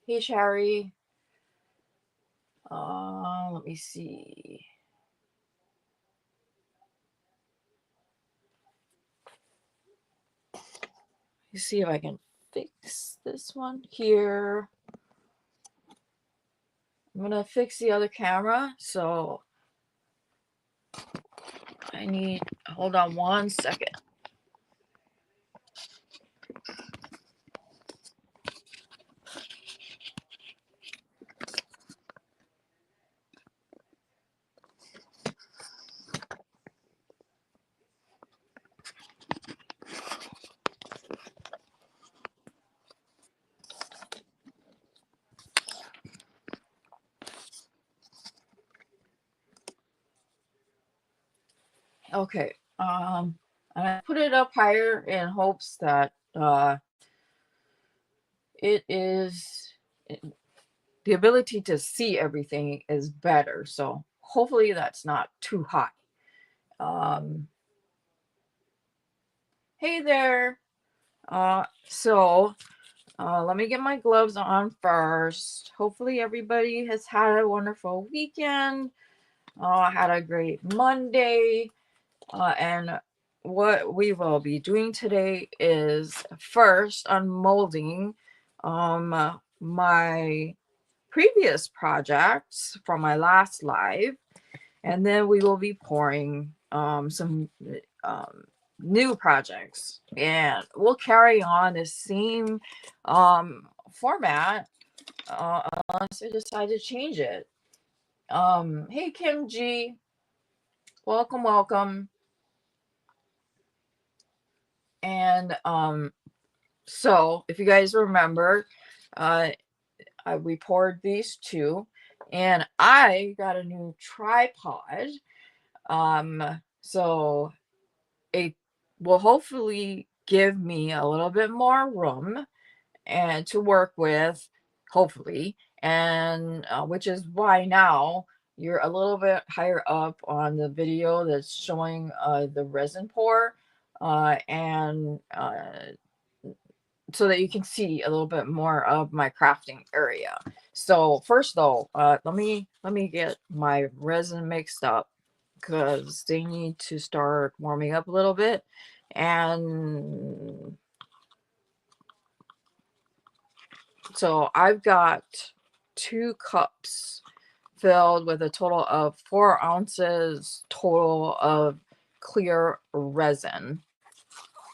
Hey, Sherry. Let me see. Let's see if I can fix this one here. I'm gonna fix the other camera, so I need. Hold on 1 second. Okay. And I put it up higher in hopes that it is the ability to see everything is better. So hopefully that's not too high. Um, hey there. So let me get my gloves on first. Hopefully everybody has had a wonderful weekend. Had a great Monday. And what we will be doing today is first unmolding my previous projects from my last live, and then we will be pouring some um, new projects, and we'll carry on the same format unless I decide to change it. Hey Kim G, welcome, welcome. And so if you guys remember, uh, we poured these two, and I got a new tripod. So it will hopefully give me a little bit more room and to work with, hopefully, and which is why now you're a little bit higher up on the video that's showing the resin pour, and so that you can see a little bit more of my crafting area. So first though, let me get my resin mixed up because they need to start warming up a little bit. And so I've got 2 cups filled with a total of 4 ounces total of clear resin.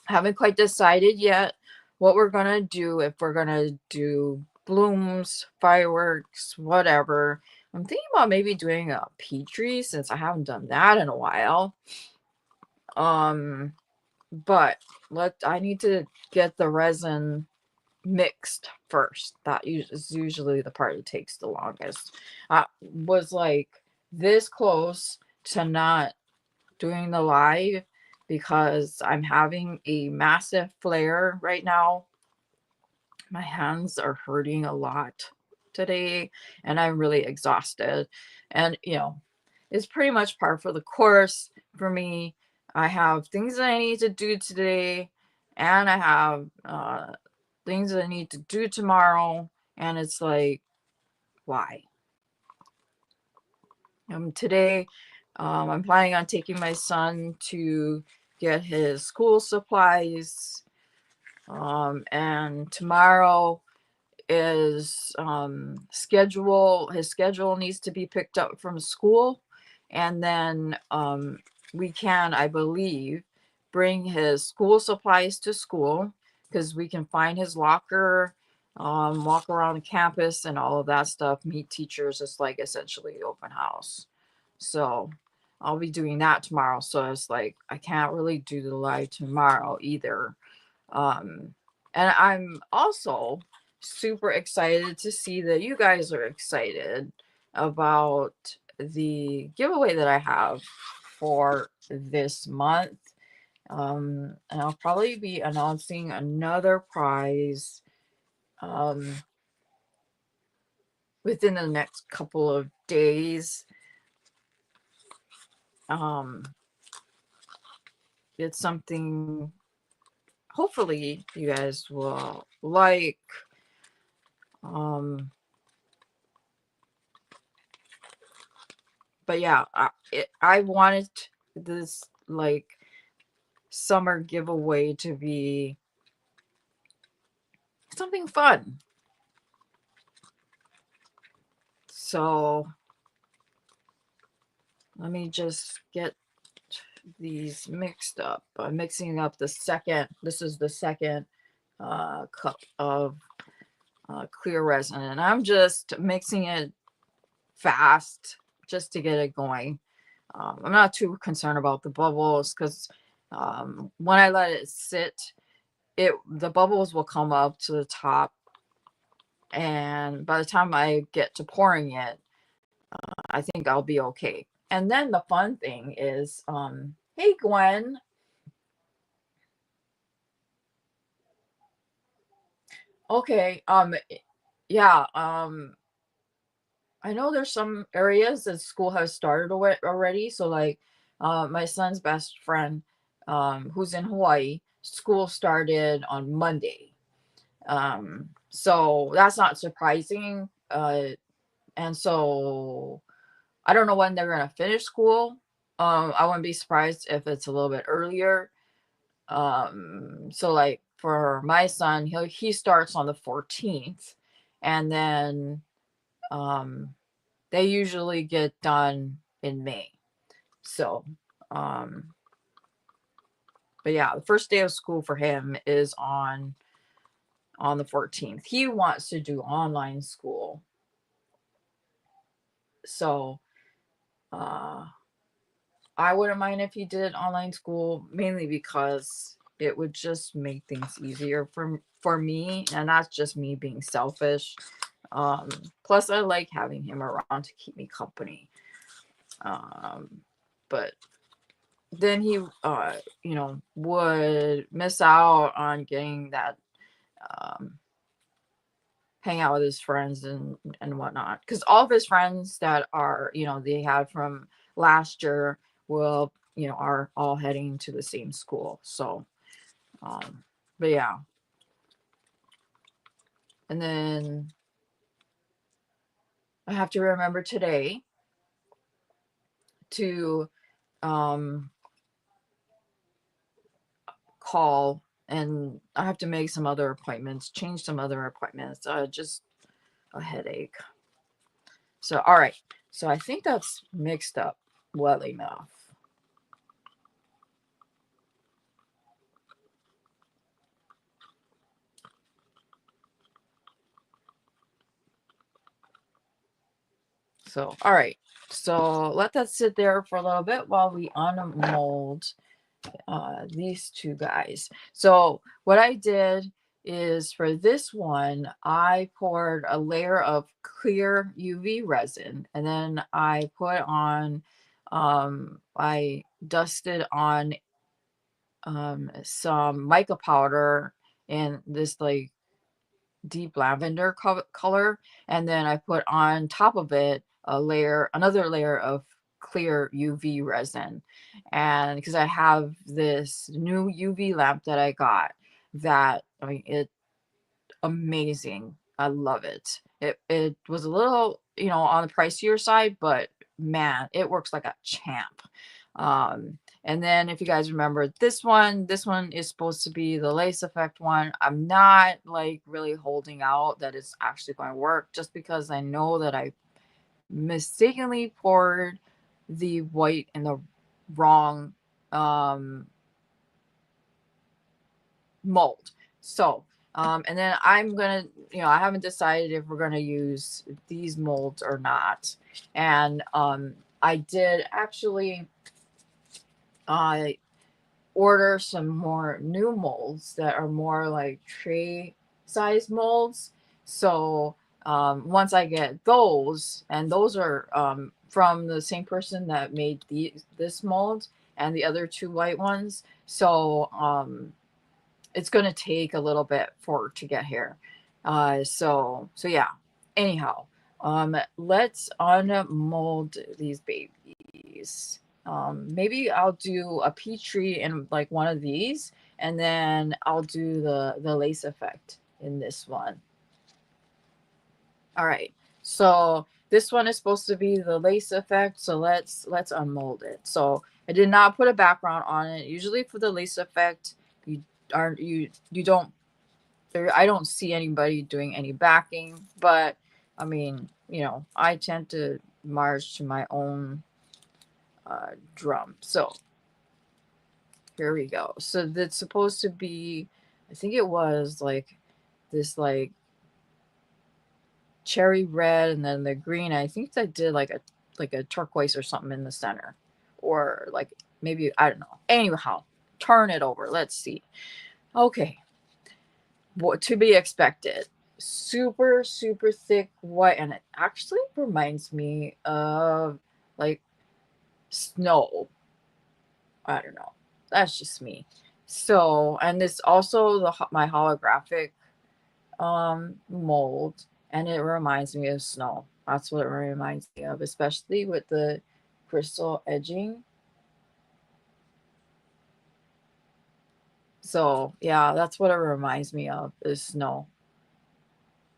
Haven't quite decided yet what we're gonna do, if we're gonna do blooms, fireworks, whatever. I'm thinking about maybe doing a petri since I haven't done that in a while. But I need to get the resin mixed first. That is usually the part that takes the longest. I was like this close to not doing the live because I'm having a massive flare right now. My hands are hurting a lot today and I'm really exhausted. And, it's pretty much par for the course for me. I have things that I need to do today, and I have things that I need to do tomorrow. And it's like, why? Today, I'm planning on taking my son to get his school supplies. And tomorrow is his schedule needs to be picked up from school. And then we can, I believe, bring his school supplies to school because we can find his locker, walk around the campus and all of that stuff, meet teachers. It's like essentially open house. So I'll be doing that tomorrow. So it's like I can't really do the live tomorrow either. Um, and I'm also super excited to see that you guys are excited about the giveaway that I have for this month. And I'll probably be announcing another prize within the next couple of days. Um, it's something hopefully you guys will like. But yeah, I wanted this like summer giveaway to be something fun. So let me just get these mixed up. I'm mixing up the second, this is the second cup of clear resin, and I'm just mixing it fast just to get it going. I'm not too concerned about the bubbles because when I let it sit, the bubbles will come up to the top, and by the time I get to pouring it, I think I'll be okay. And then the fun thing is, hey Gwen, okay, yeah, I know there's some areas that school has started already. So like, my son's best friend, who's in Hawaii, school started on Monday. So that's not surprising. And so I don't know when they're gonna finish school. I wouldn't be surprised if it's a little bit earlier. So like for my son, he starts on the 14th, and then um they usually get done in May. So, um, but yeah, the first day of school for him is on the 14th. He wants to do online school. So, uh, I wouldn't mind if he did online school, mainly because it would just make things easier for me, and that's just me being selfish. Um, Plus I like having him around to keep me company. But then he would miss out on getting that um hang out with his friends and whatnot, because all of his friends that are they had from last year will are all heading to the same school. So um but yeah, and then I have to remember today to um call, and I have to make some other appointments, change some other appointments. Just a headache. So, all right. So I think that's mixed up well enough. So, all right. So let that sit there for a little bit while we unmold these two guys. So what I did is, for this one, I poured a layer of clear UV resin, and then I put on, I dusted on some mica powder in this like deep lavender color, and then I put on top of it another layer of clear UV resin. And because I have this new UV lamp that I got, that I mean, it amazing. I love it. It was a little, on the pricier side, but man, it works like a champ. And then if you guys remember this one is supposed to be the lace effect one. I'm not like really holding out that it's actually going to work, just because I know that I mistakenly poured the white in the wrong um mold. So, and then I'm gonna, I haven't decided if we're gonna use these molds or not. And I did actually uh, order some more new molds that are more like tray size molds. So once I get those, and those are from the same person that made this mold and the other two white ones. So it's going to take a little bit for to get here. So yeah. Anyhow, let's unmold these babies. Maybe I'll do a peach tree in like one of these, and then I'll do the lace effect in this one. All right. So this one is supposed to be the lace effect. So let's unmold it. So I did not put a background on it. Usually for the lace effect, you aren't you don't I don't see anybody doing any backing, but I mean, I tend to march to my own drum. So here we go. So that's supposed to be, I think it was like this like cherry red and then the green. I think I did like a turquoise or something in the center. Or like maybe I don't know. Anyhow, turn it over. Let's see. Okay. What to be expected. Super, super thick white, and it actually reminds me of like snow. I don't know. That's just me. So, and it's also my holographic mold, and it reminds me of snow. That's what it reminds me of, especially with the crystal edging. So yeah, that's what it reminds me of, is snow.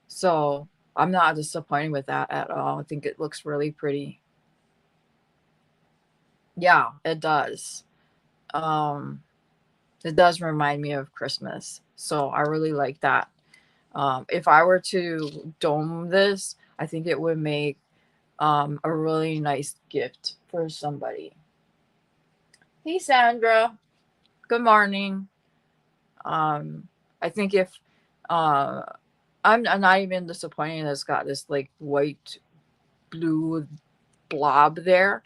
So I'm not disappointed with that at all. I think it looks really pretty. Yeah, it does. um it does remind me of Christmas, so I really like that. If I were to dome this, I think it would make a really nice gift for somebody. Hey Sandra, good morning. um I think if uh I'm not even disappointed that it's got this like white blue blob there.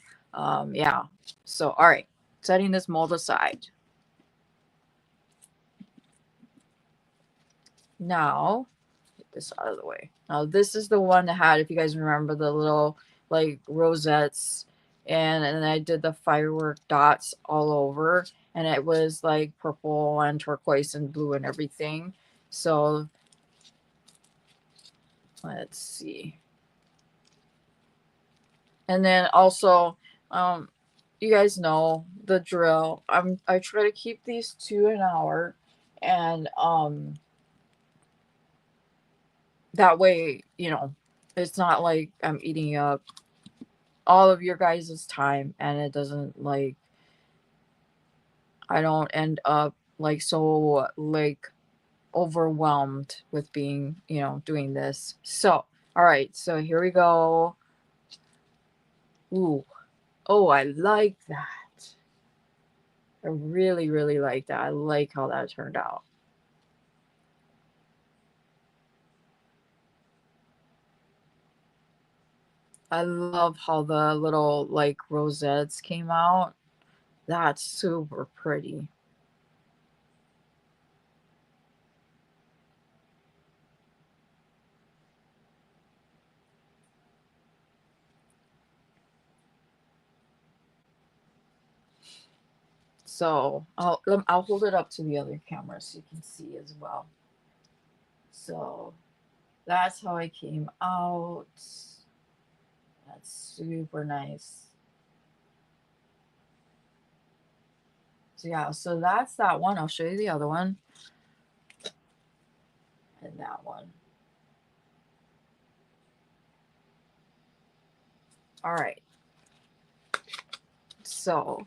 Yeah. So all right, setting this mold aside. Now get this out of the way. Now this is the one that had, if you guys remember, the little like rosettes, and I did the firework dots all over, and it was like purple and turquoise and blue and everything. So let's see. And then also, um, you guys know the drill. I try to keep these to an hour, and that way, it's not like I'm eating up all of your guys' time, and it doesn't like I don't end up like so like overwhelmed with being, doing this. So, all right, so here we go. Ooh, oh, I like that. I really, really like that. I like how that turned out. I love how the little like rosettes came out. That's super pretty. So I'll hold it up to the other camera so you can see as well. So that's how it came out. That's super nice. So yeah, so that's that one. I'll show you the other one and that one. All right. So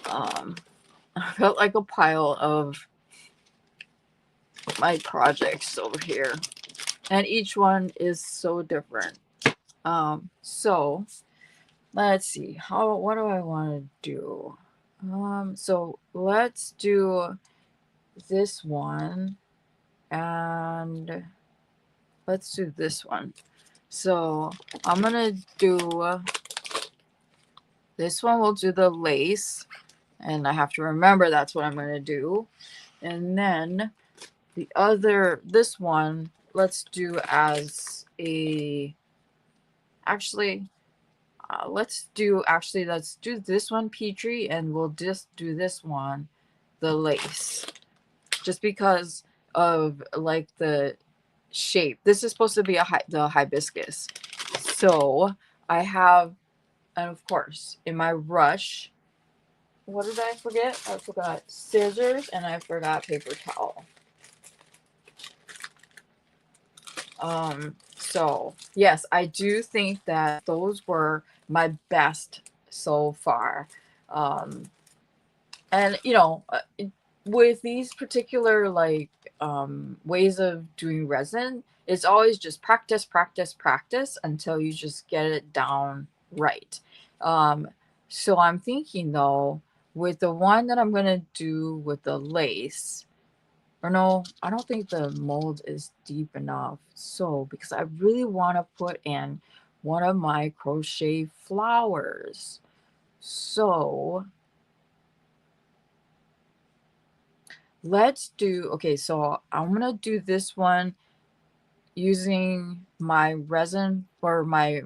I felt like a pile of my projects over here, and each one is so different. So let's see. What do I want to do? So let's do this one, and let's do this one. So I'm gonna do this one. We'll do the lace, and I have to remember that's what I'm gonna do. And then this one, let's do as a, actually, let's do this one Petrie, and we'll just do this one the lace, just because of like the shape. This is supposed to be the hibiscus. So I have, and of course, in my rush, what did I forget? I forgot scissors and I forgot paper towel. So yes, I do think that those were my best so far. Um, and with these particular ways of doing resin, it's always just practice, practice, practice until you just get it down right. Um, so I'm thinking though, with the one that I'm gonna do with the lace, or no, I don't think the mold is deep enough. So because I really want to put in one of my crochet flowers. So let's do, okay, so I'm gonna do this one using my resin for my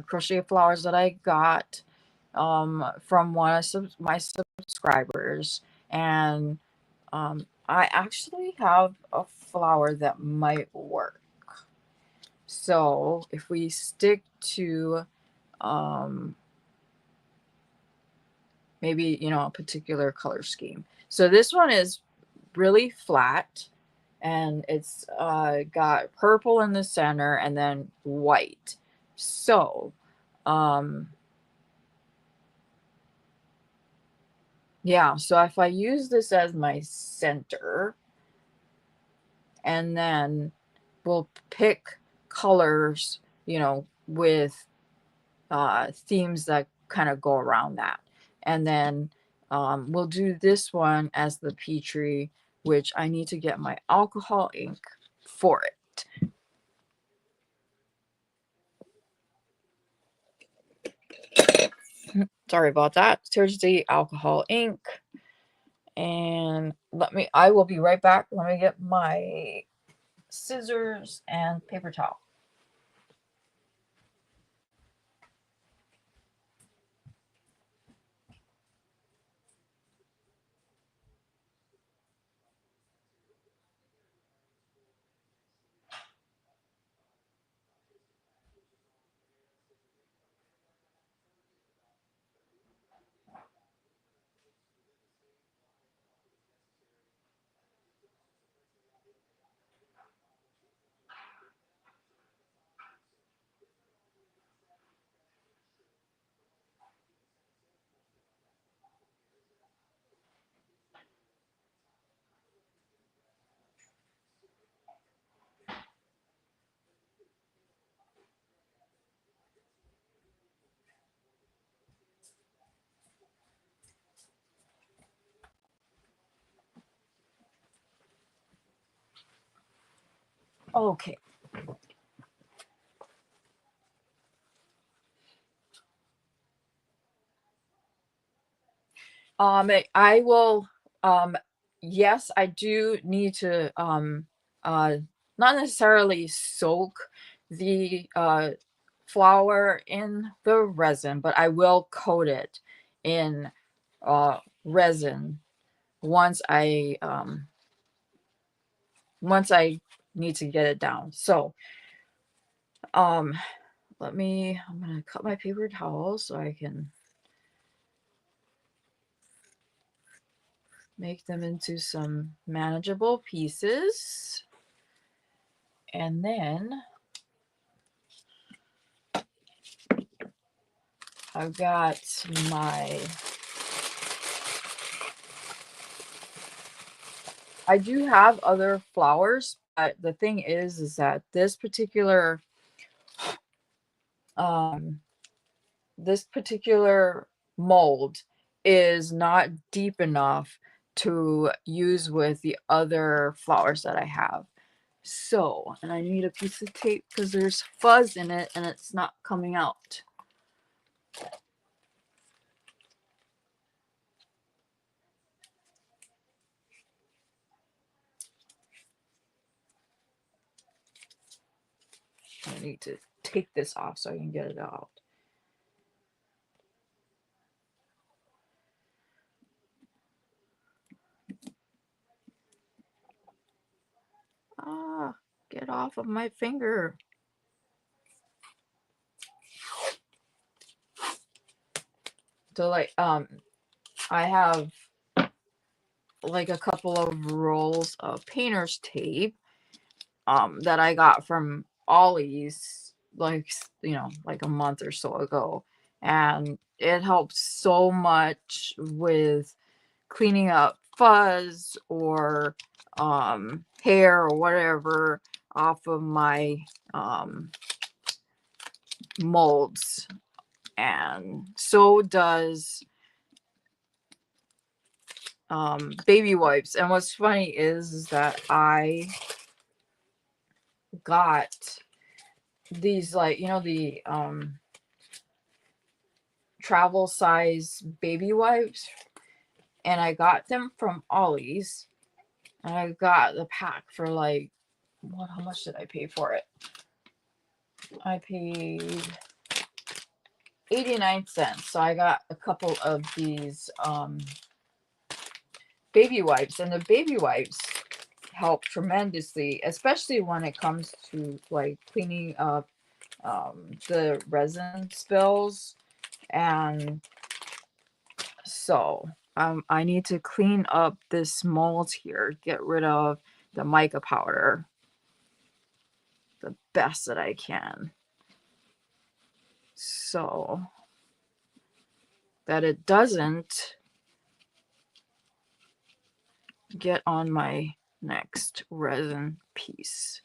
crochet flowers that I got from one of my subscribers. And I actually have a flower that might work. So if we stick to um, maybe, a particular color scheme. So this one is really flat, and it's got purple in the center and then white. So um, yeah, so if I use this as my center, and then we'll pick colors, with themes that kind of go around that. And then we'll do this one as the Petrie, which I need to get my alcohol ink for it. Sorry about that. Here's the alcohol ink. And I will be right back. Let me get my scissors and paper towel. Okay. I will, yes, I do need to, uh, not necessarily soak the flour in the resin, but I will coat it in resin once I need to get it down. So, um, I'm gonna cut my paper towel so I can make them into some manageable pieces. And then I've got my, I do have other flowers, but the thing is that um, this particular mold is not deep enough to use with the other flowers that I have. So, and I need a piece of tape because there's fuzz in it and it's not coming out. I need to take this off so I can get it out. Ah, get off of my finger. So I have like a couple of rolls of painter's tape that I got from Ollie's, like, like a month or so ago, and it helps so much with cleaning up fuzz or hair or whatever off of my molds. And so does baby wipes. And what's funny is that I got these, like, the travel size baby wipes, and I got them from Ollie's, and I got the pack for like, how much did I pay for it? I paid 89 cents. So I got a couple of these baby wipes, and the baby wipes help tremendously, especially when it comes to like cleaning up the resin spills. And so I need to clean up this mold here, get rid of the mica powder the best that I can, so that it doesn't get on my next resin piece.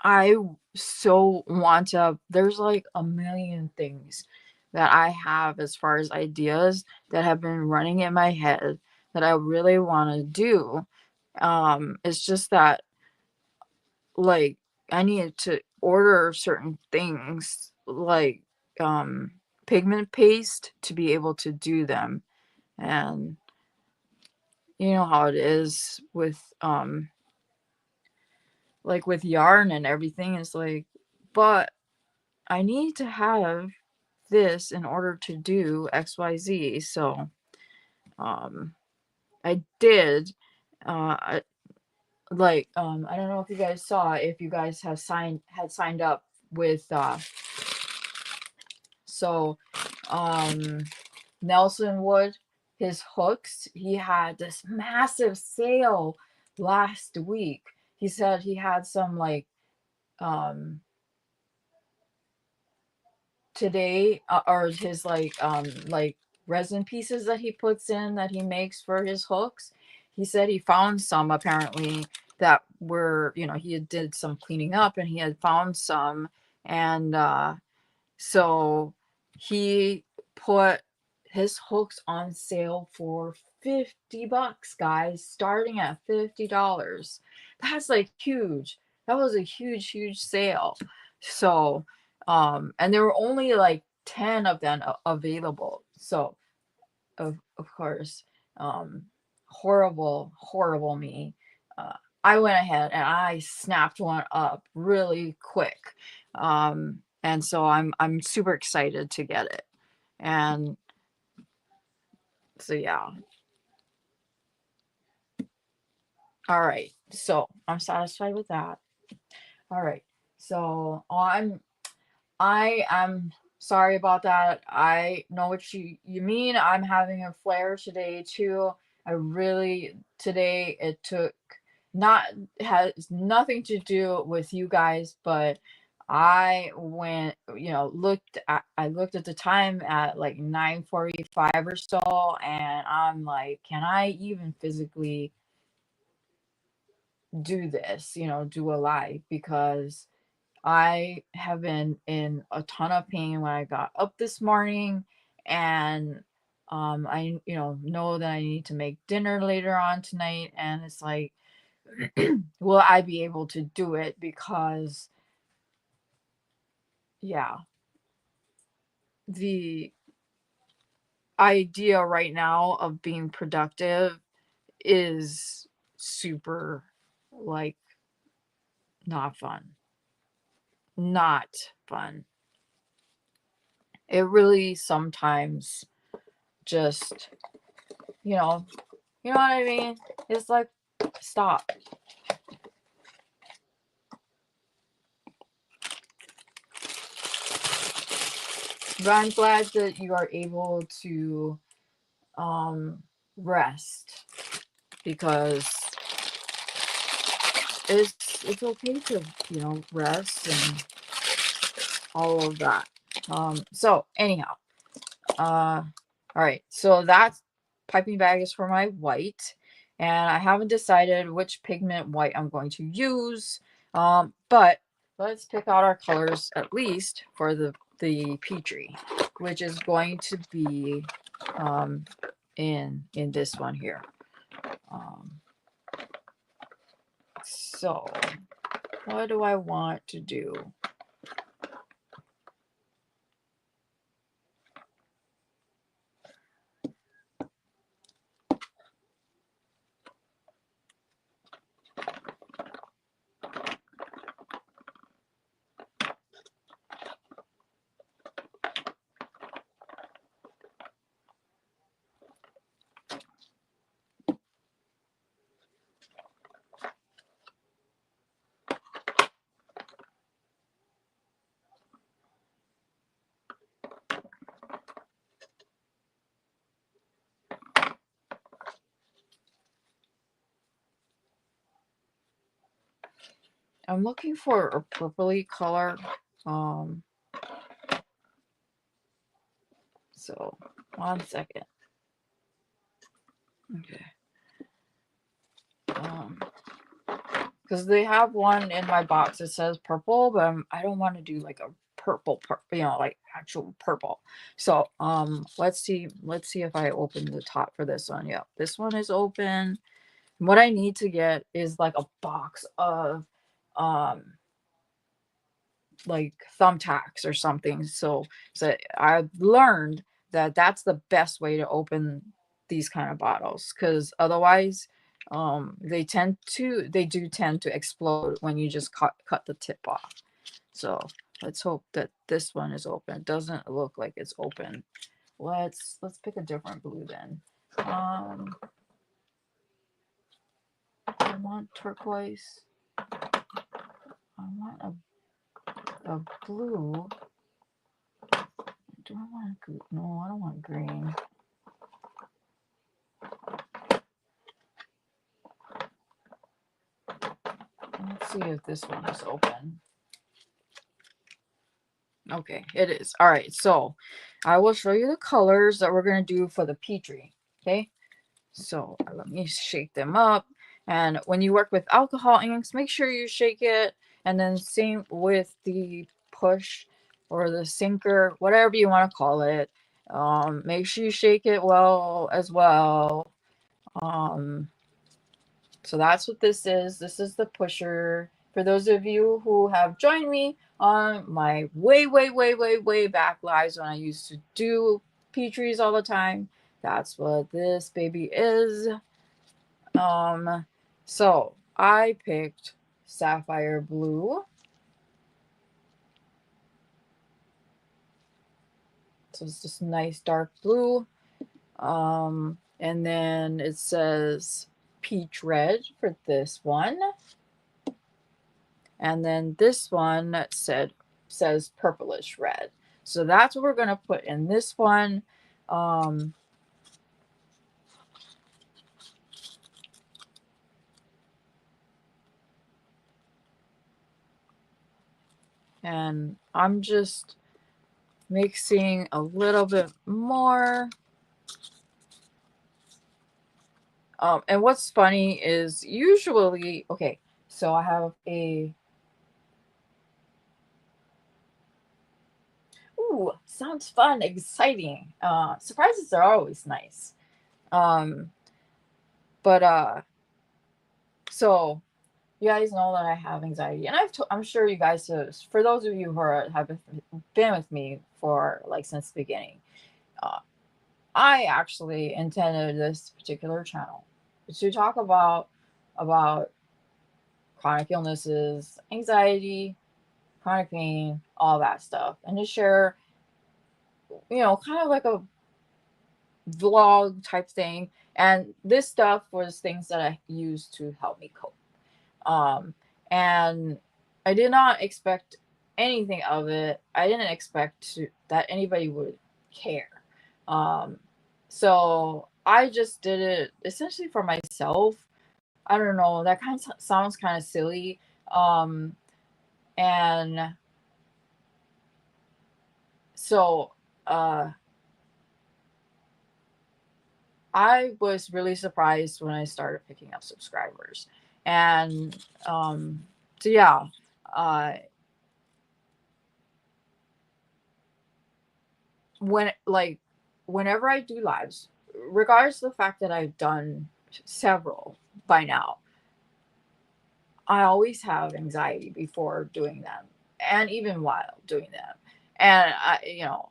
I so want to, there's like a million things that I have as far as ideas that have been running in my head that I really want to do. It's just that, like, I need to order certain things, like pigment paste, to be able to do them. And you know how it is with like with yarn and everything, is like, but I need to have this in order to do XYZ. So I did I don't know if you guys saw, if you guys had signed up with so Nelson Wood, his hooks, he had this massive sale last week. He said he had some like today, or his like resin pieces that he puts in, that he makes for his hooks. He said he found some, apparently, that were, he did some cleaning up and he had found some. And so he put his hooks on sale for $50, guys, starting at $50. That's like huge. That was a huge sale. So and there were only like 10 of them available. So of course, horrible me. I went ahead and I snapped one up really quick. And so I'm super excited to get it. And so yeah. All right. So I'm satisfied with that. All right. So I am sorry about that. I know what you mean. I'm having a flare today too. I really, today it took, not, has nothing to do with you guys, but I went, I looked at the time at like 9:45 or so, and I'm like, can I even physically do this, do a live? Because I have been in a ton of pain when I got up this morning, and I know that I need to make dinner later on tonight, and it's like, will I be able to do it? Because yeah, the idea right now of being productive is super, like, not fun. Not fun. It really sometimes just, you know what I mean? It's like, stop. But I'm glad that you are able to rest, because it's okay to, you know, rest and all of that. So anyhow, all right, so that piping bag is for my white, and I haven't decided which pigment white I'm going to use. But let's pick out our colors at least for the Petrie, which is going to be in this one here. So what do I want to do? I'm looking for a purpley color. Um, so 1 second. Okay. Because they have one in my box that says purple, but I don't want to do like a purple, you know, like actual purple. So let's see if I open the top for this one. Yeah, this one is open. What I need to get is like a box of like thumbtacks or something. So I've learned that that's the best way to open these kind of bottles, because otherwise they do tend to explode when you just cut the tip off. So let's hope that this one is open. It doesn't look like it's open. Let's pick a different blue then. I want turquoise. I want a blue. Do I want green? No, I don't want green. Let's see if this one is open. Okay, it is. All right, so I will show you the colors that we're going to do for the Petrie. Okay, so let me shake them up. And when you work with alcohol inks, make sure you shake it. And then same with the push or the sinker, whatever you want to call it. Make sure you shake it well as well. So that's what this is. This is the pusher. For those of you who have joined me on my way back lives when I used to do Petries all the time, that's what this baby is. So I picked sapphire blue. So it's just nice dark blue. And then it says peach red for this one. And then this one says purplish red. So that's what we're going to put in this one. And I'm just mixing a little bit more. And what's funny is usually, okay, so I have a, ooh, sounds fun, exciting. Surprises are always nice. Um, but so you guys know that I have anxiety, and I'm sure you guys, for those of you who have been with me for like since the beginning, I actually intended this particular channel to talk about chronic illnesses, anxiety, chronic pain, all that stuff, and to share, you know, kind of like a vlog type thing. And this stuff was things that I used to help me cope. And I did not expect anything of it. I didn't expect that anybody would care. Um, So I just did it essentially for myself. I don't know, that kind of sounds kind of silly. Um, and so uh, I was really surprised when I started picking up subscribers. And so, yeah, uh, when like whenever I do lives, regardless of the fact that I've done several by now, I always have anxiety before doing them and even while doing them. And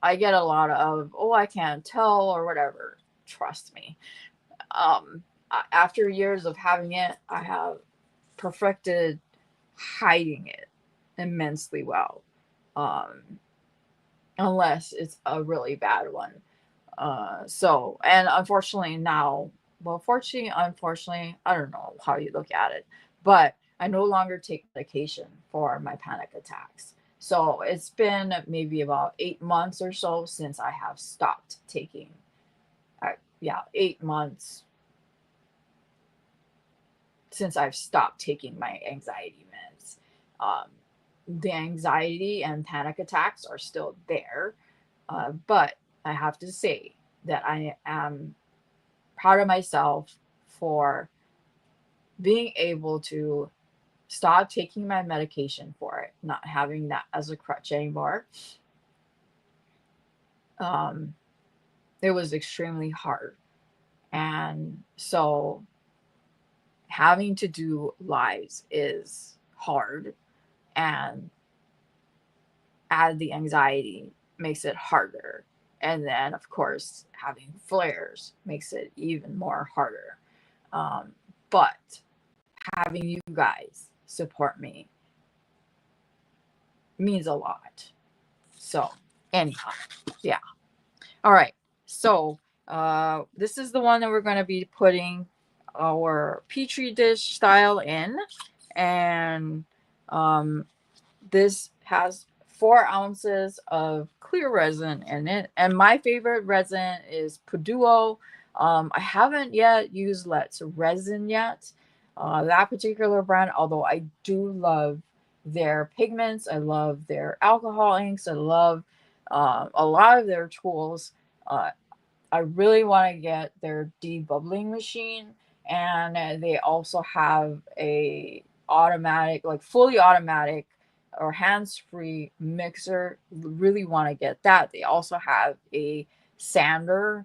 I get a lot of, oh, I can't tell or whatever. Trust me. After years of having it, I have perfected hiding it immensely well. Um, Unless it's a really bad one. So, and unfortunately now, well, fortunately, unfortunately, I don't know how you look at it, but I no longer take medication for my panic attacks. So it's been maybe about 8 months or so since I have stopped taking, yeah, 8 months since I've stopped taking my anxiety meds. Um, the anxiety and panic attacks are still there, but I have to say that I am proud of myself for being able to stop taking my medication for it, not having that as a crutch anymore. Um, it was extremely hard. And so having to do lives is hard, and add the anxiety makes it harder. And then, of course, having flares makes it even more harder. But having you guys support me means a lot. So, anyhow, yeah. All right. So, this is the one that we're going to be putting our petri dish style in. And um, this has 4 ounces of clear resin in it. And my favorite resin is Puduo. I haven't yet used Let's Resin yet. That particular brand, although I do love their pigments, I love their alcohol inks, I love a lot of their tools. Uh, I really want to get their debubbling machine, and they also have a automatic, like fully automatic or hands-free mixer. Really want to get that. They also have a sander,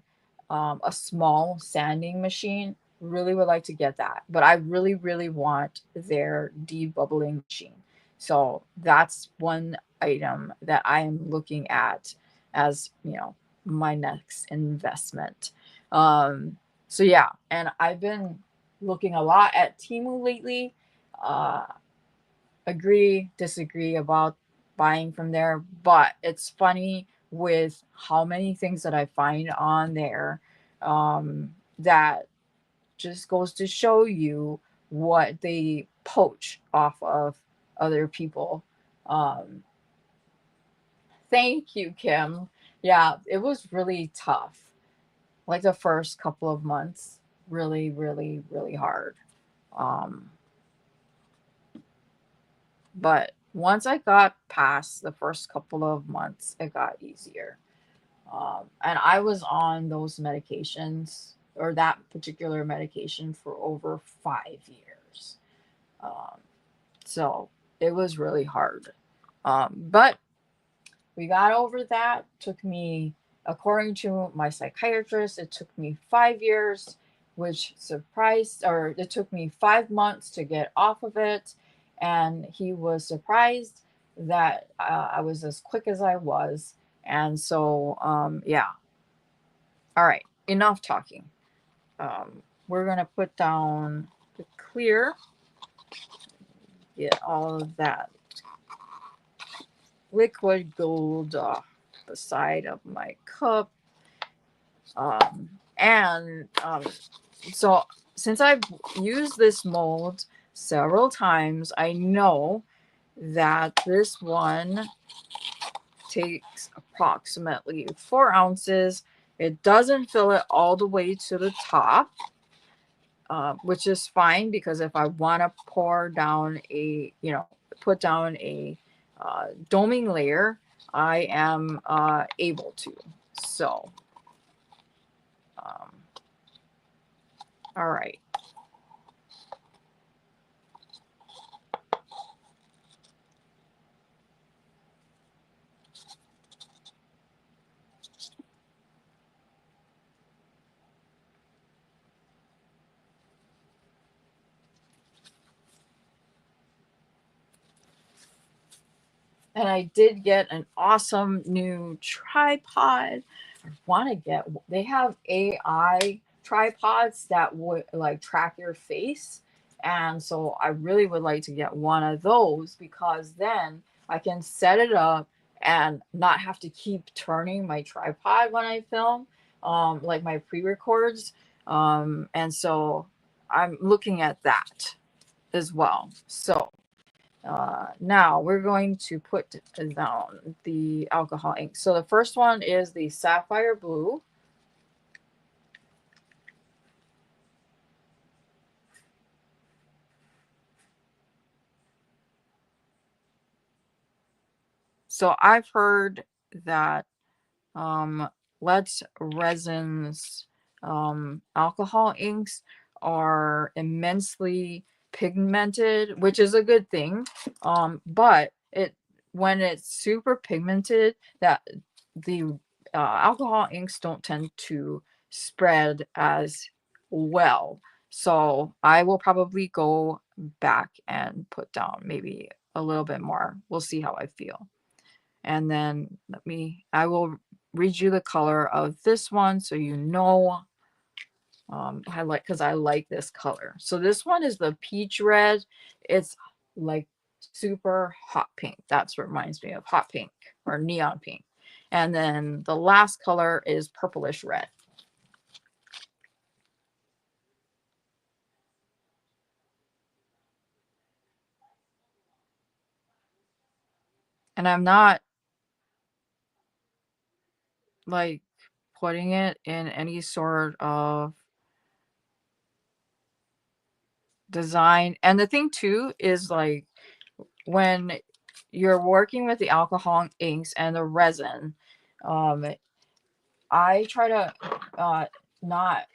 a small sanding machine. Really would like to get that, but I really, really want their debubbling machine. So that's one item that I am looking at as, my next investment. So yeah, and I've been looking a lot at Timu lately. Uh, Agree, disagree about buying from there, but it's funny with how many things that I find on there, that just goes to show you what they poach off of other people. Um, Thank you, Kim. Yeah, it was really tough. Like the first couple of months, really, really, really hard. Um, but once I got past the first couple of months, it got easier. And I was on those medications or that particular medication for over 5 years. Um, so it was really hard. But we got over that. Took me, according to my psychiatrist, it took me 5 years, which surprised, or it took me 5 months to get off of it. And he was surprised that I was as quick as I was. And so, yeah. All right, enough talking. We're going to put down the clear, get all of that liquid gold off the side of my cup. And so since I've used this mold several times, I know that this one takes approximately 4 ounces. It doesn't fill it all the way to the top, which is fine, because if I want to pour down a, put down a doming layer, I am able to. So, all right. And I did get an awesome new tripod. I want to get, they have AI tripods that would like track your face. And so I really would like to get one of those, because then I can set it up and not have to keep turning my tripod when I film, like my pre-records. And so I'm looking at that as well. So now we're going to put down the alcohol ink. So the first one is the sapphire blue. So I've heard that Let's Resin's alcohol inks are immensely pigmented, which is a good thing. But when it's super pigmented, that the alcohol inks don't tend to spread as well. So I will probably go back and put down maybe a little bit more. We'll see how I feel. And then I will read you the color of this one so you know. Because I like this color. So this one is the peach red. It's like super hot pink. That's what reminds me of hot pink or neon pink. And then the last color is purplish red. And I'm not like putting it in any sort of design. And the thing too is, like, when you're working with the alcohol inks and the resin, I try to not,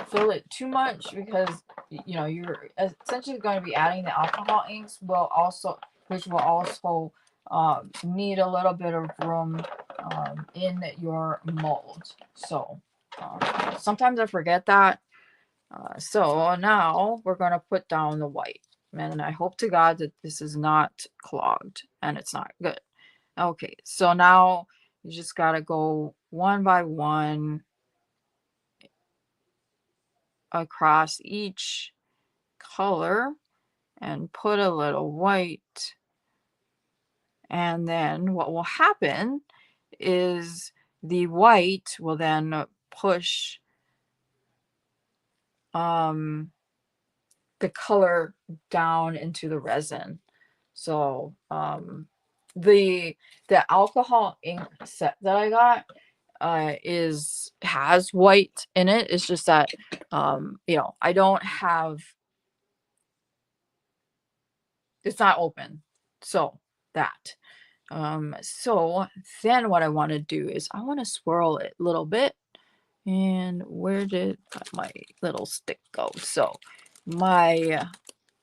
fill it too much, because you're essentially going to be adding the alcohol inks, which will also need a little bit of room in your mold. So sometimes I forget that. So now we're going to put down the white. And I hope to God that this is not clogged and it's not good. Okay, so now you just got to go one by one across each color and put a little white. And then what will happen is the white will then push the color down into the resin. So the alcohol ink set that I got has white in it. It's just that I don't have, it's not open. So that. So then what I want to do is I want to swirl it a little bit. And where did my little stick go? So my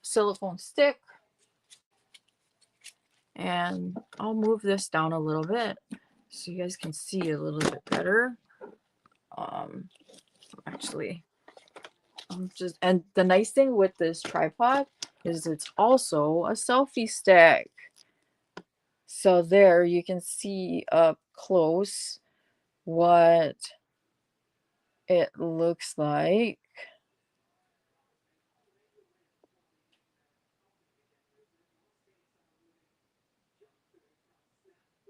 silicone stick, and I'll move this down a little bit so you guys can see a little bit better. Actually, and the nice thing with this tripod is it's also a selfie stick. So there you can see up close what it looks like.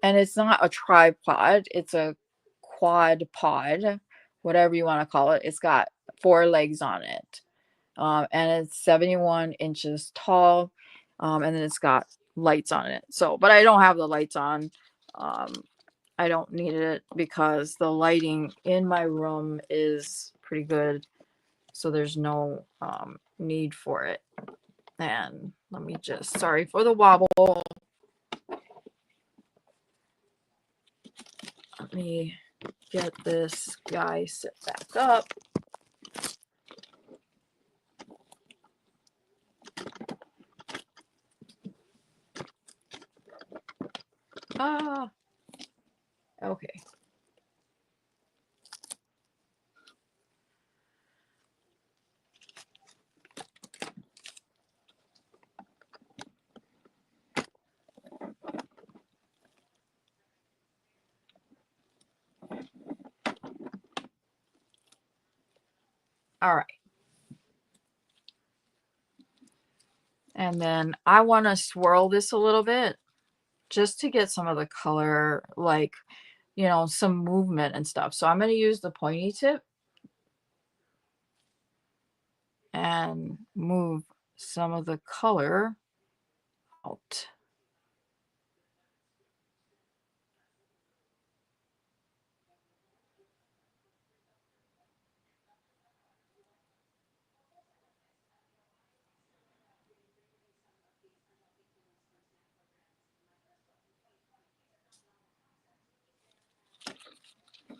And it's not a tripod, it's a quad pod, whatever you want to call it. It's got 4 legs on it. And it's 71 inches tall. And then it's got lights on it. So, but I don't have the lights on. I don't need it because the lighting in my room is pretty good. So there's no need for it. And let me just, sorry for the wobble. Let me get this guy set back up. Ah, okay. All right. And then I want to swirl this a little bit just to get some of the color, like, you know, some movement and stuff. So I'm going to use the pointy tip and move some of the color out.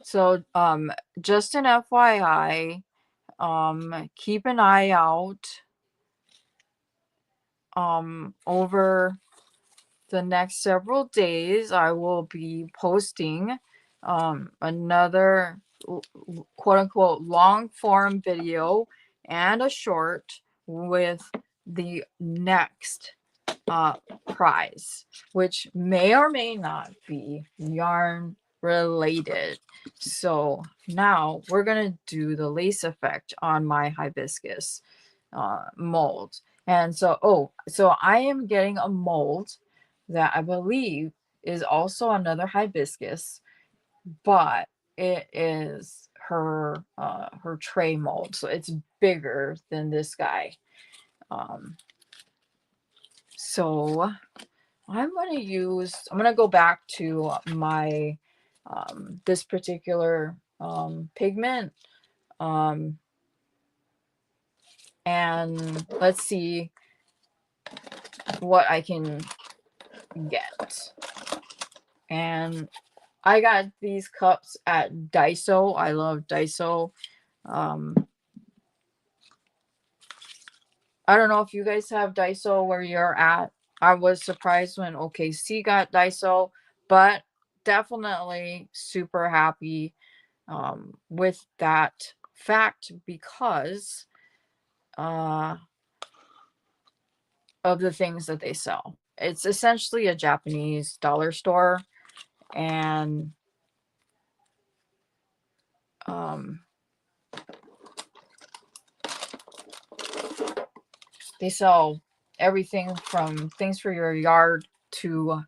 So just an FYI, keep an eye out over the next several days. I will be posting another quote unquote long form video and a short with the next prize, which may or may not be yarn related. So now we're gonna do the lace effect on my hibiscus mold. And so, so I am getting a mold that I believe is also another hibiscus, but it is her tray mold, so it's bigger than this guy. So I'm gonna go back to my this particular pigment, and let's see what I can get. And I got these cups at Daiso. I love Daiso. I don't know if you guys have Daiso where you're at. I was surprised when OKC got Daiso, but definitely super happy with that fact because of the things that they sell. It's essentially a Japanese dollar store, and they sell everything from things for your yard to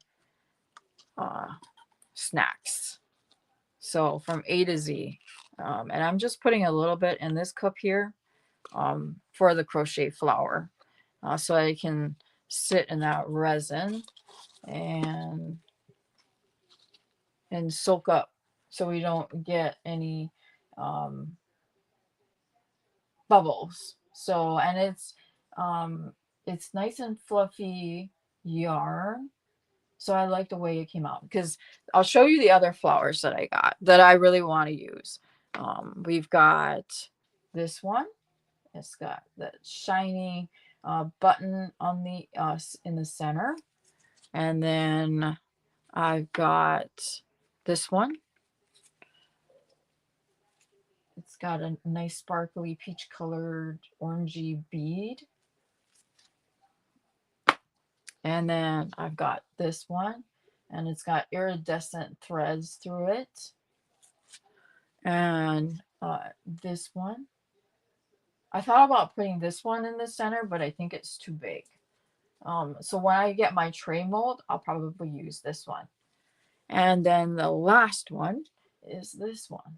snacks. So from A to Z. And I'm just putting a little bit in this cup here for the crochet flower. So I can sit in that resin and soak up so we don't get any bubbles. So, and it's nice and fluffy yarn. So I like the way it came out because I'll show you the other flowers that I got that I really want to use. We've got this one. It's got the shiny button on the in the center, and then I've got this one. It's got a nice sparkly peach colored orangey bead. And then I've got this one, and it's got iridescent threads through it. And this one. I thought about putting this one in the center, but I think it's too big. So when I get my tray mold, I'll probably use this one. And then the last one is this one.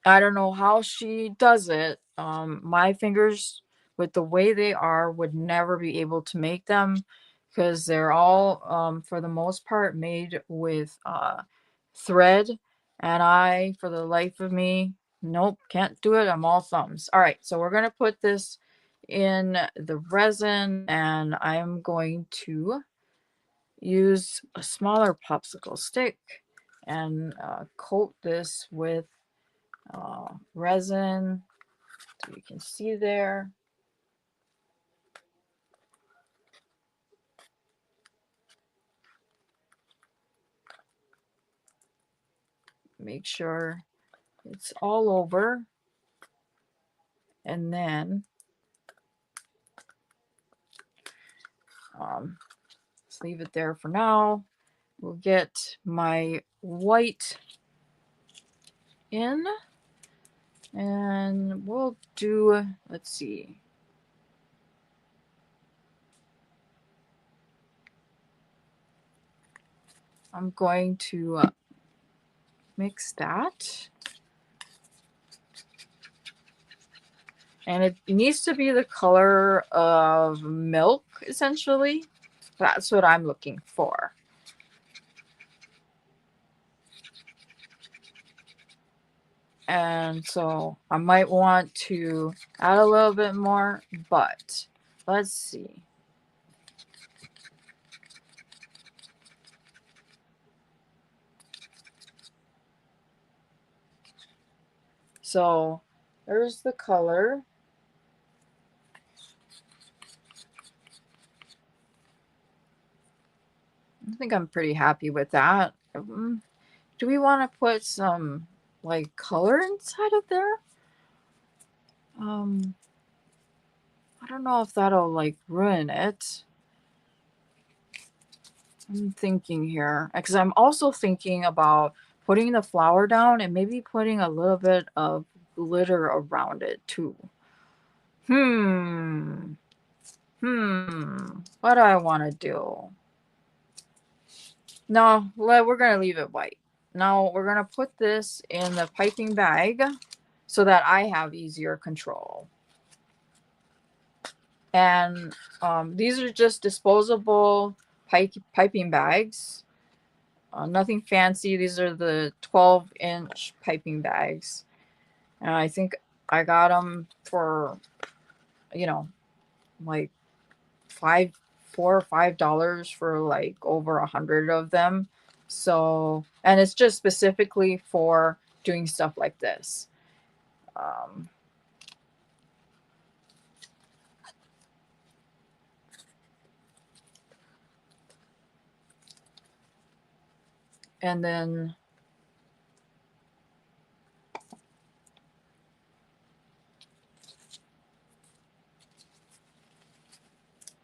I don't know how she does it. My fingers, with the way they are, would never be able to make them because they're all, for the most part, made with thread. And I, for the life of me, nope, can't do it. I'm all thumbs. All right, so we're going to put this in the resin, and I'm going to use a smaller popsicle stick and coat this with resin, so you can see there. Make sure it's all over, and then let's leave it there for now. We'll get my white in, and we'll do, let's see, I'm going to mix that. And it needs to be the color of milk, essentially. That's what I'm looking for. And so I might want to add a little bit more, but let's see. So there's the color. I think I'm pretty happy with that. Do we want to put some like color inside of there? I don't know if that'll like ruin it. I'm thinking here because I'm also thinking about putting the flower down and maybe putting a little bit of glitter around it too. Hmm. What do I want to do? No, we're going to leave it white. Now we're going to put this in the piping bag so that I have easier control. And these are just disposable piping bags. Nothing fancy. These are the 12-inch piping bags. And I think I got them for, like $4 or $5 for like over 100 of them. So, and it's just specifically for doing stuff like this. And then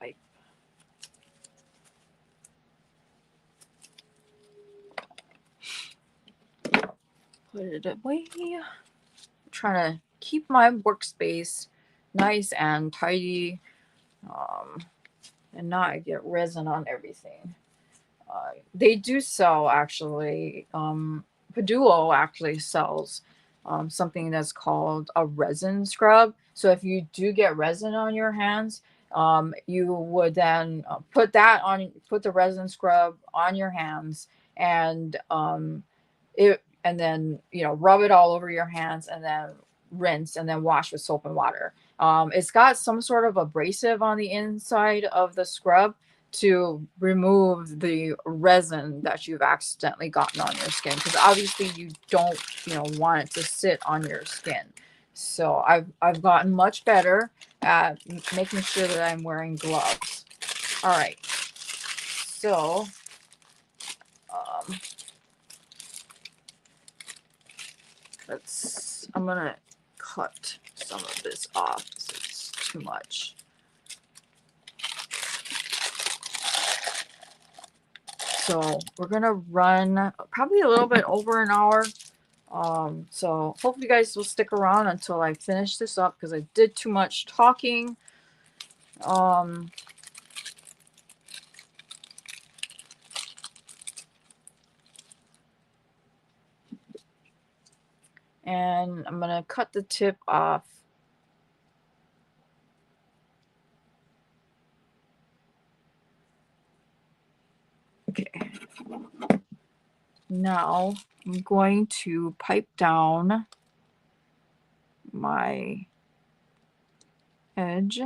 I put it away. I'm trying to keep my workspace nice and tidy, and not get resin on everything. They do sell actually. Paduo actually sells something that's called a resin scrub. So if you do get resin on your hands, you would then put the resin scrub on your hands, and and then rub it all over your hands, and then rinse, and then wash with soap and water. It's got some sort of abrasive on the inside of the scrub to remove the resin that you've accidentally gotten on your skin, because obviously you don't want it to sit on your skin. So I've gotten much better at making sure that I'm wearing gloves. All right, so I'm gonna cut some of this off. It's too much. So we're gonna run probably a little bit over an hour. So hopefully you guys will stick around until I finish this up, because I did too much talking. And I'm gonna cut the tip off. Okay. Now I'm going to pipe down my edge.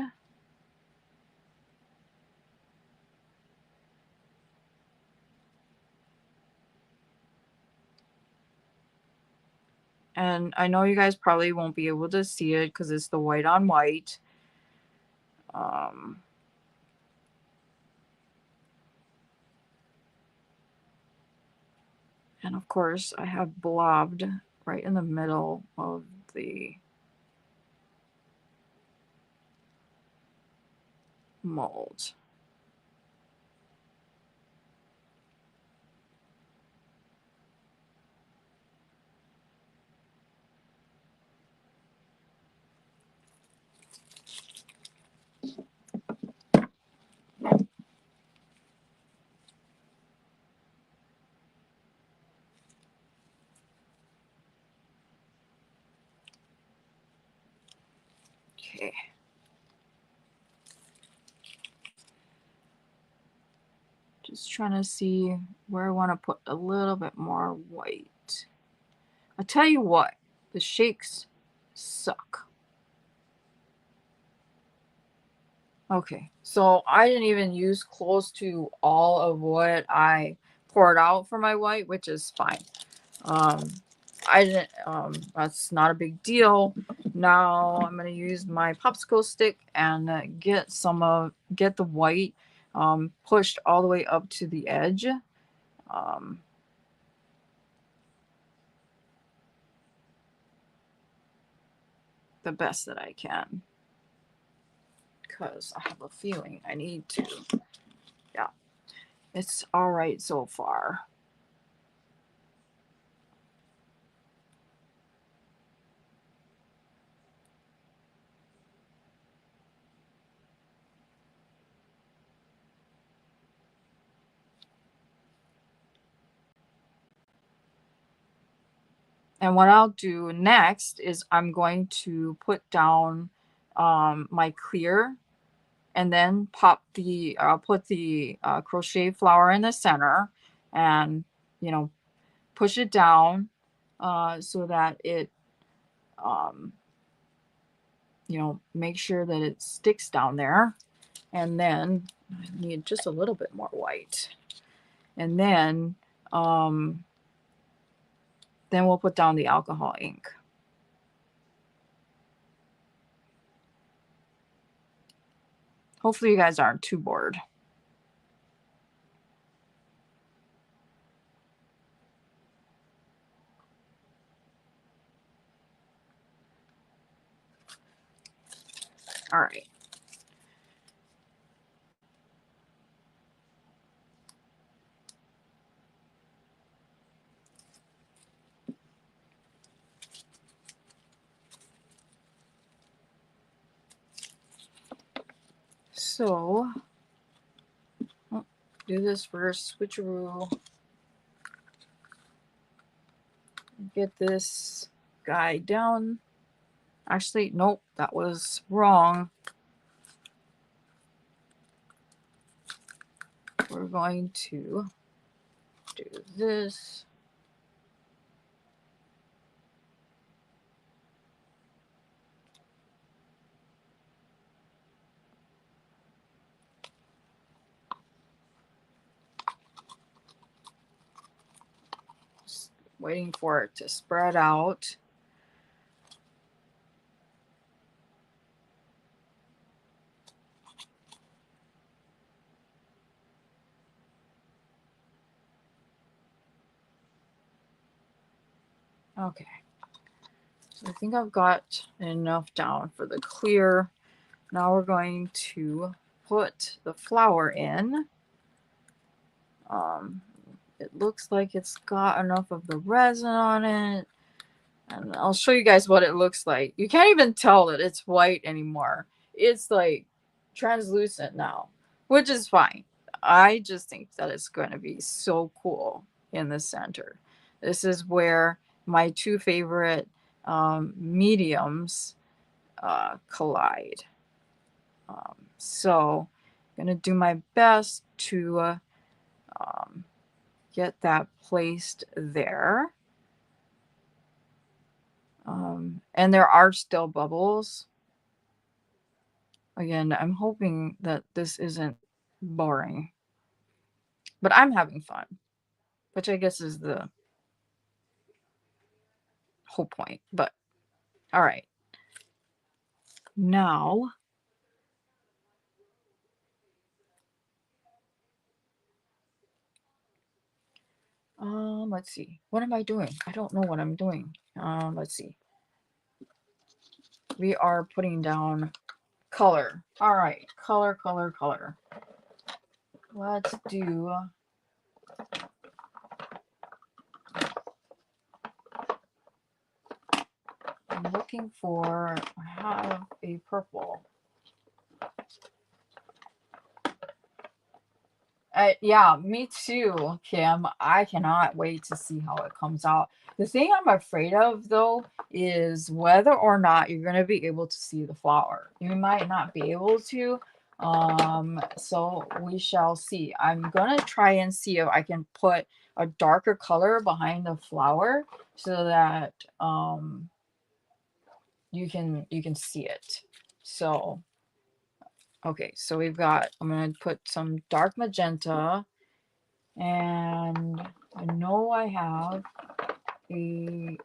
And I know you guys probably won't be able to see it because it's the white on white. And of course, I have blobbed right in the middle of the mold. Okay. Just trying to see where I want to put a little bit more white. I tell you what, the shakes suck. Okay, so I didn't even use close to all of what I poured out for my white, which is fine. Um, I didn't, that's not a big deal. Now I'm going to use my popsicle stick and get the white pushed all the way up to the edge. Um, the best that I can. Because I have a feeling I need to. Yeah, it's all right so far. And what I'll do next is I'm going to put down my clear and then I'll put the crochet flower in the center and, you know, push it down so that it, um, you know, make sure that it sticks down there. And then I need just a little bit more white. And then we'll put down the alcohol ink. Hopefully you guys aren't too bored. All right. So, do this first, switcheroo. Get this guy down. Actually, nope, that was wrong. We're going to do this. Just waiting for it to spread out. Okay. So I think I've got enough down for the clear. Now we're going to put the flower in. It looks like it's got enough of the resin on it. And I'll show you guys what it looks like. You can't even tell that it's white anymore. It's like translucent now, which is fine. I just think that it's going to be so cool in the center. This is where my two favorite mediums collide. So I'm going to do my best to get that placed there. And there are still bubbles. Again, I'm hoping that this isn't boring, but I'm having fun, which I guess is the whole point. But all right, now let's see. What am I doing? I don't know what I'm doing. Let's see. We are putting down color. All right, color, color, color. Let's do. I'm looking for. I have a purple. Yeah, me too, Kim. I cannot wait to see how it comes out. The thing I'm afraid of, though, is whether or not you're going to be able to see the flower. You might not be able to. So we shall see. I'm going to try and see if I can put a darker color behind the flower so that you can see it. So okay, so we've got, I'm going to put some dark magenta. And I know I have a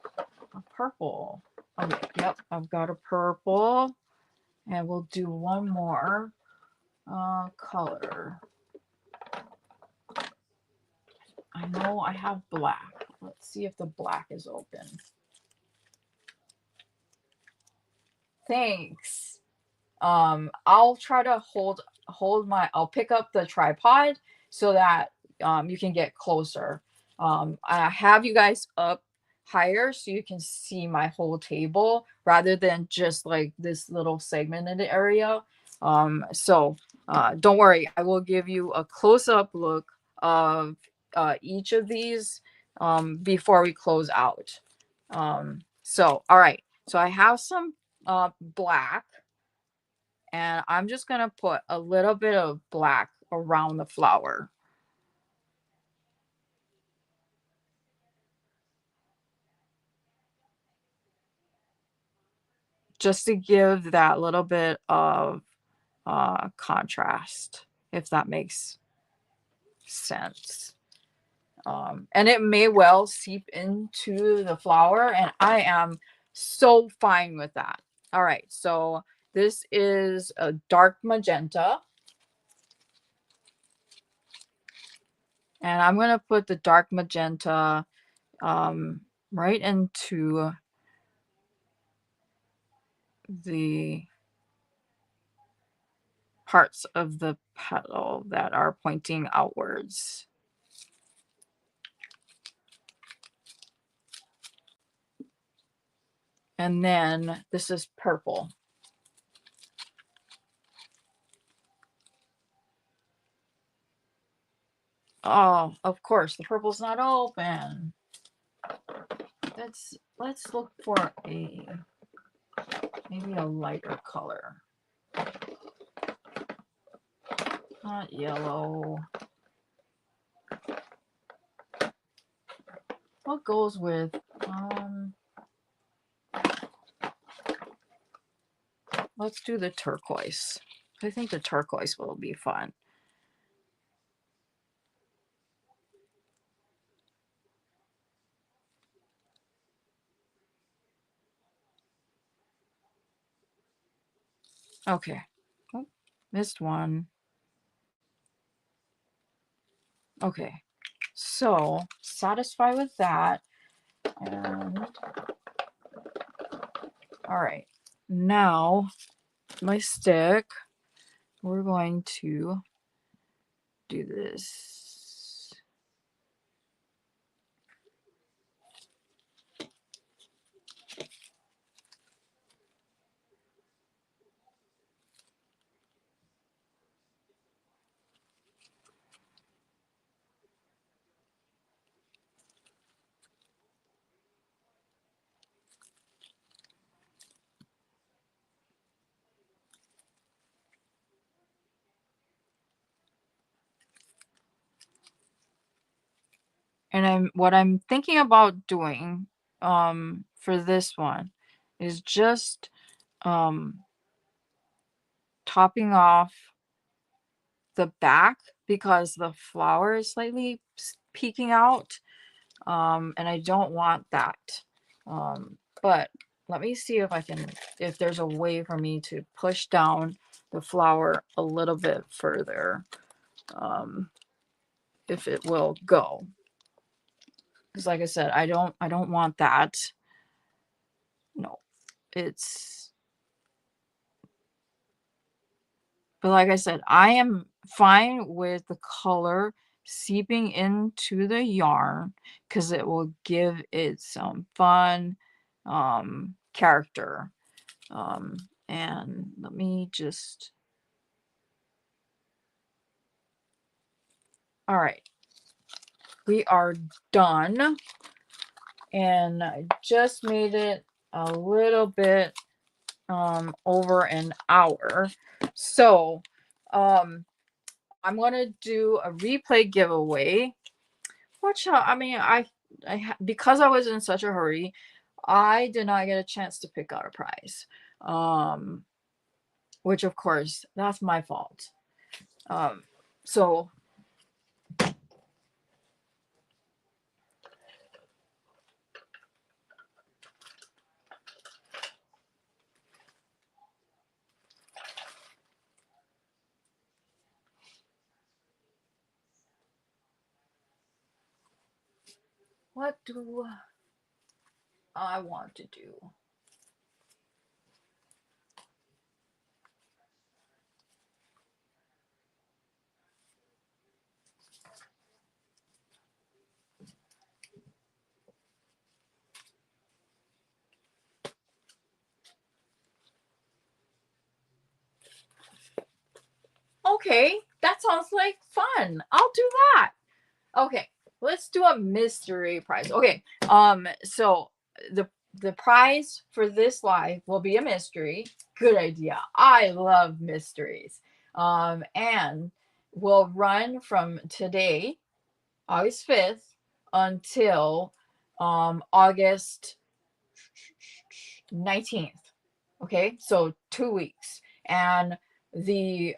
purple. Okay, yep, I've got a purple. And we'll do one more color. I know I have black. Let's see if the black is open. Thanks. I'll try to I'll pick up the tripod so that you can get closer. I have you guys up higher so you can see my whole table rather than just like this little segmented area. So don't worry, I will give you a close-up look of each of these before we close out. So all right, so I have some black, and I'm just going to put a little bit of black around the flower. Just to give that little bit of contrast, if that makes sense. And it may well seep into the flower, and I am so fine with that. All right, so this is a dark magenta. And I'm going to put the dark magenta right into the parts of the petal that are pointing outwards. And then this is purple. Oh, of course, the purple's not open. Let's look for maybe a lighter color. Not yellow. What goes with let's do the turquoise. I think the turquoise will be fun. Okay. Oh, missed one. Okay. So, satisfied with that. And all right. Now, my stick, we're going to do this. And what I'm thinking about doing for this one is just topping off the back because the flower is slightly peeking out, and I don't want that. But let me see if there's a way for me to push down the flower a little bit further, if it will go. Because like I said, I don't want that. No, it's, but like I said, I am fine with the color seeping into the yarn because it will give it some fun character. And let me just, all right, we are done. And I just made it a little bit over an hour. So I'm gonna do a replay giveaway. Which I mean, because I was in such a hurry, I did not get a chance to pick out a prize. Which of course that's my fault. So what do I want to do? Okay, that sounds like fun. I'll do that. Okay, let's do a mystery prize. Okay, so the prize for this live will be a mystery. Good idea. I love mysteries. And will run from today, August 5th, until August 19th. Okay, so 2 weeks. And the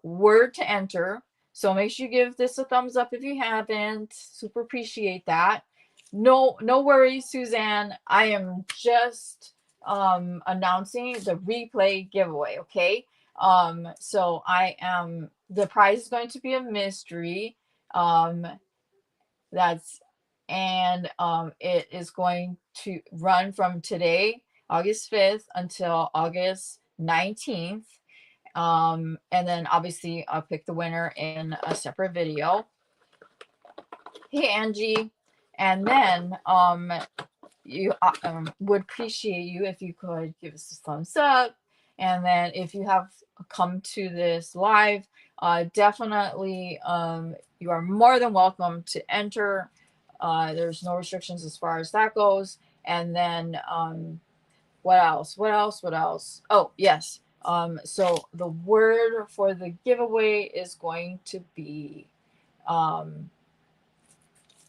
word to enter, so make sure you give this a thumbs up if you haven't. Super appreciate that. No worries, Suzanne. I am just announcing the replay giveaway. Okay, so the prize is going to be a mystery. That's and it is going to run from today, August 5th, until August 19th. And then obviously I'll pick the winner in a separate video. Hey Angie. And then you would appreciate you if you could give us a thumbs up. And then if you have come to this live, definitely you are more than welcome to enter. There's no restrictions as far as that goes. And then what else? Oh, yes. So the word for the giveaway is going to be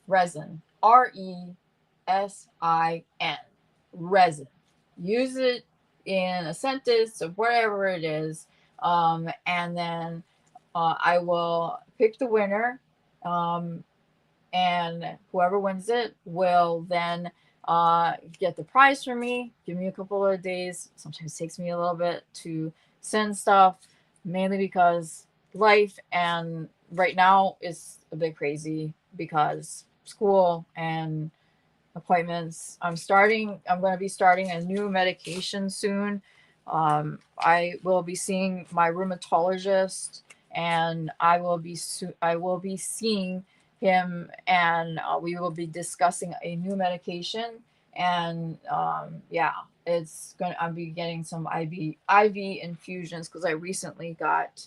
resin. RESIN. Resin. Use it in a sentence or wherever it is. And then I will pick the winner. And whoever wins it will then get the prize from me. Give me a couple of days. Sometimes it takes me a little bit to send stuff, mainly because life and right now is a bit crazy because school and appointments. I'm going to be starting a new medication soon. I will be seeing my rheumatologist, and I will be seeing him, and we will be discussing a new medication. And yeah, I'll be getting some IV infusions because I recently got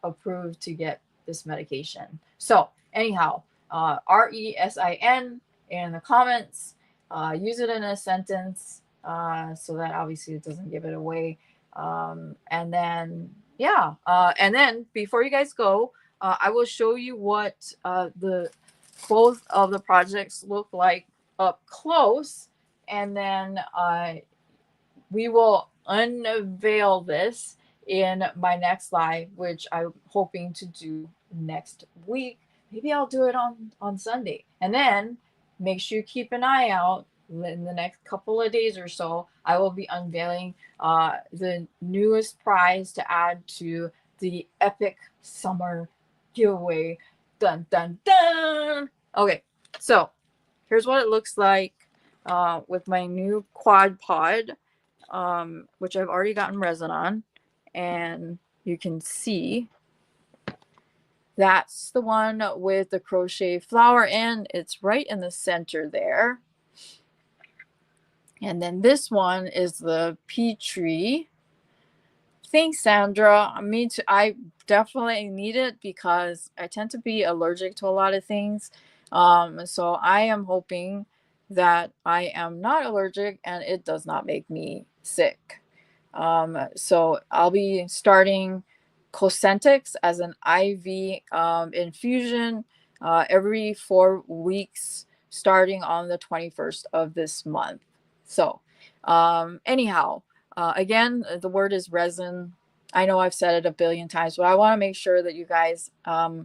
approved to get this medication. So anyhow, RESIN in the comments. Use it in a sentence so that obviously it doesn't give it away. And then, yeah. And then before you guys go, I will show you what the both of the projects look like up close, and then we will unveil this in my next live, which I'm hoping to do next week. Maybe I'll do it on Sunday, and then make sure you keep an eye out. In the next couple of days or so, I will be unveiling the newest prize to add to the epic summer giveaway. Dun dun dun. Okay, so here's what it looks like with my new quad pod, which I've already gotten resin on, and you can see that's the one with the crochet flower in. It's right in the center there. And then this one is the Petrie. Thanks, Sandra. I definitely need it because I tend to be allergic to a lot of things. So I am hoping that I am not allergic and it does not make me sick. So I'll be starting Cosentix as an IV infusion every 4 weeks, starting on the 21st of this month. So, anyhow, again, the word is resin. I know I've said it a billion times, but I want to make sure that you guys uh,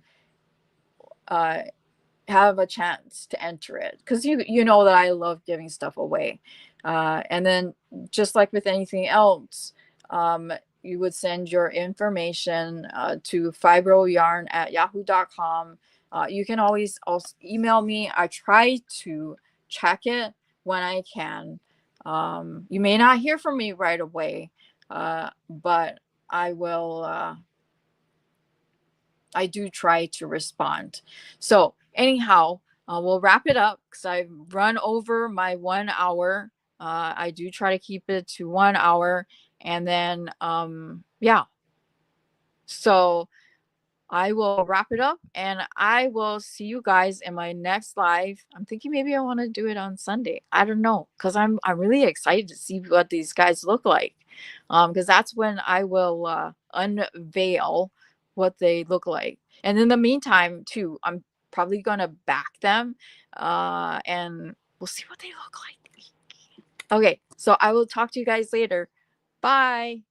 have a chance to enter it, because you know that I love giving stuff away. And then just like with anything else, you would send your information to fibroyarn@yahoo.com. You can always also email me. I try to check it when I can. You may not hear from me right away, but I will. I do try to respond. So anyhow, we'll wrap it up because I've run over my 1 hour. I do try to keep it to 1 hour, and then yeah. So I will wrap it up and I will see you guys in my next live. I'm thinking maybe I want to do it on Sunday. I don't know, because I'm really excited to see what these guys look like. Because that's when I will unveil what they look like. And in the meantime, too, I'm probably gonna back them and we'll see what they look like. Okay, so I will talk to you guys later. Bye.